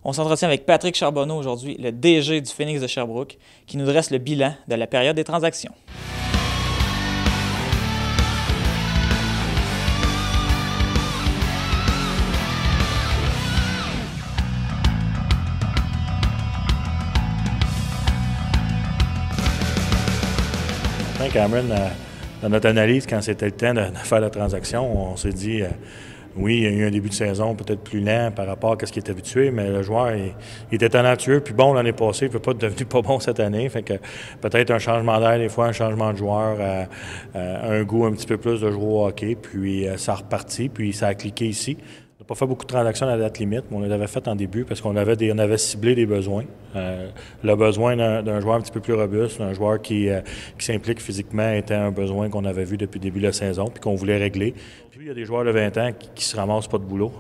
On s'entretient avec Patrick Charbonneau aujourd'hui, le DG du Phoenix de Sherbrooke, qui nous dresse le bilan de la période des transactions. Cameron, dans notre analyse, quand c'était le temps de faire la transaction, on s'est dit, oui, il y a eu un début de saison peut-être plus lent par rapport à ce qu'il était habitué, mais le joueur, il était talentueux, puis bon l'année passée, il ne peut pas devenir pas bon cette année. Fait que peut-être un changement d'air, des fois, un changement de joueur, un goût un petit peu plus de jouer au hockey, puis ça a reparti, puis ça a cliqué ici. On n'a pas fait beaucoup de transactions à la date limite, mais on les avait faites en début parce qu'on avait ciblé des besoins. Le besoin d'un joueur un petit peu plus robuste, d'un joueur qui s'implique physiquement était un besoin qu'on avait vu depuis le début de la saison puis qu'on voulait régler. Puis il y a des joueurs de 20 ans qui se ramassent pas de boulot.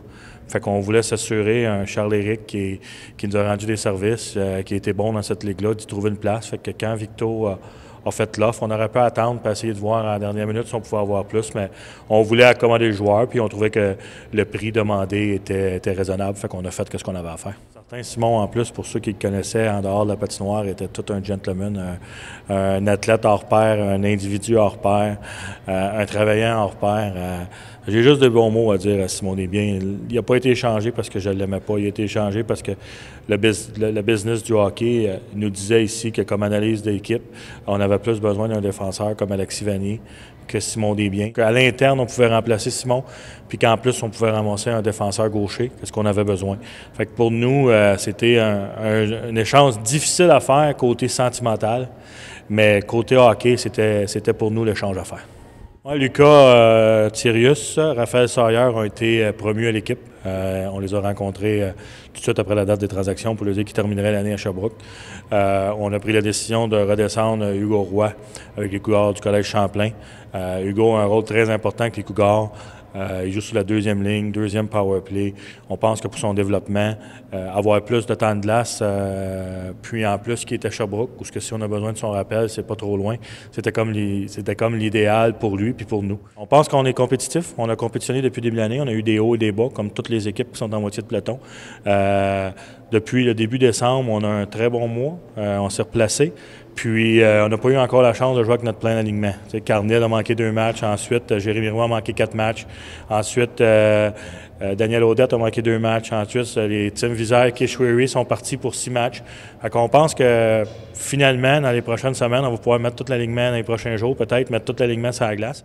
Fait qu'on voulait s'assurer, un Charles-Éric qui nous a rendu des services, qui était bon dans cette ligue-là, d'y trouver une place. Fait que quand Victo a fait l'offre, on aurait pu attendre et essayer de voir à la dernière minute si on pouvait avoir plus, mais on voulait accommoder le joueur puis on trouvait que le prix demandé était raisonnable, fait qu'on a fait ce qu'on avait à faire. Certain Simon, en plus, pour ceux qui le connaissaient en dehors de la patinoire, était tout un gentleman, un athlète hors pair, un individu hors pair, un travaillant hors pair. J'ai juste de bons mots à dire à Simon Desbiens. Il n'a pas été échangé parce que je ne l'aimais pas. Il a été échangé parce que le business du hockey nous disait ici que comme analyse d'équipe, on avait plus besoin d'un défenseur comme Alexis Vanier que Simon Desbiens. À l'interne, on pouvait remplacer Simon, puis qu'en plus, on pouvait ramasser un défenseur gaucher, ce qu'on avait besoin. Fait que pour nous, c'était un échange difficile à faire côté sentimental, mais côté hockey, c'était pour nous l'échange à faire. Ouais, Lucas Thirius, Raphaël Sawyer ont été promus à l'équipe. On les a rencontrés tout de suite après la date des transactions pour leur dire qu'ils termineraient l'année à Sherbrooke. On a pris la décision de redescendre Hugo Roy avec les Cougars du Collège Champlain. Hugo a un rôle très important avec les Cougars. Il joue sur la deuxième ligne, deuxième power play. On pense que pour son développement, avoir plus de temps de glace, puis en plus qui était à Sherbrooke, parce que si on a besoin de son rappel, c'est pas trop loin. C'était comme l'idéal pour lui puis pour nous. On pense qu'on est compétitif. On a compétitionné depuis le début de l'année. On a eu des hauts et des bas, comme toutes les équipes qui sont en moitié de peloton. Depuis le début décembre, on a un très bon mois. On s'est replacé. Puis, on n'a pas eu encore la chance de jouer avec notre plein alignement. Carnel a manqué 2 matchs. Ensuite, Jérémy Roy a manqué 4 matchs. Ensuite, Daniel Audette a manqué 2 matchs. Ensuite, les Tim Vizère et Kishweri sont partis pour 6 matchs. On pense que finalement, dans les prochaines semaines, on va pouvoir mettre tout l'alignement dans les prochains jours, peut-être mettre tout l'alignement sur la glace.